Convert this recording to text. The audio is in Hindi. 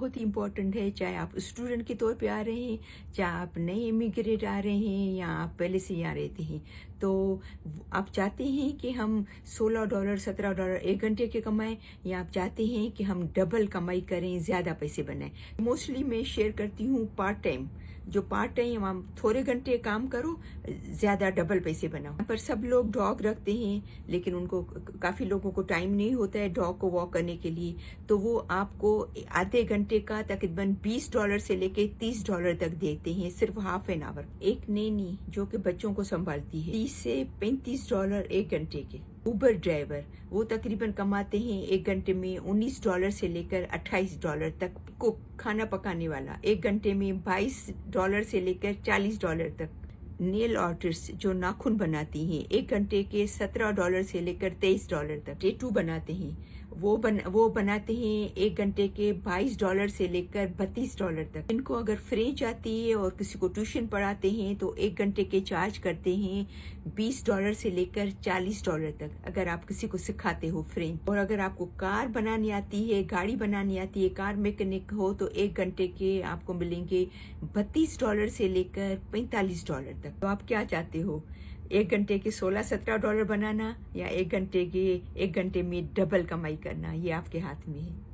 बहुत ही इम्पोर्टेंट है, चाहे आप स्टूडेंट के तौर पे आ रहे हैं, चाहे आप नए इमिग्रेट आ रहे हैं या आप पहले से यहाँ रहते हैं। तो आप चाहते हैं कि हम $16 $17 एक घंटे के कमाएं, या आप चाहते हैं कि हम डबल कमाई करें, ज़्यादा पैसे बनाएं। मोस्टली मैं शेयर करती हूँ पार्ट टाइम। जो पार्ट टाइम हम थोड़े घंटे काम करो, ज़्यादा डबल पैसे बनाओ। यहाँ पर सब लोग डॉग रखते हैं, लेकिन उनको काफ़ी लोगों को टाइम नहीं होता है डॉग को वॉक करने के लिए, तो वो आपको आधे घंटे का तकरीबन $20 से लेके $30 तक देते हैं, सिर्फ हाफ एन आवर। एक नैनी जो कि बच्चों को संभालती है, 30 से $35 एक घंटे के। उबर ड्राइवर वो तकरीबन कमाते हैं एक घंटे में $19 से लेकर $28 तक। को खाना पकाने वाला एक घंटे में $22 से लेकर $40 तक। नेल आर्टिस्ट जो नाखून बनाती हैं, एक घंटे के $17 से लेकर $23 तक। टैटू बनाते हैं, वो बनाते हैं एक घंटे के $22 से लेकर $32 तक। इनको अगर फ्रेंच आती है और किसी को ट्यूशन पढ़ाते हैं तो एक घंटे के चार्ज करते हैं $20 से लेकर $40 तक, अगर आप किसी को सिखाते हो फ्रेंच। और अगर आपको कार बनानी आती है, गाड़ी बनानी आती है, कार मैकेनिक हो, तो एक घंटे के आपको मिलेंगे $32 से लेकर $45 तक। तो आप क्या चाहते हो, एक घंटे के $16-17 बनाना, या एक घंटे में डबल कमाई करना? ये आपके हाथ में है।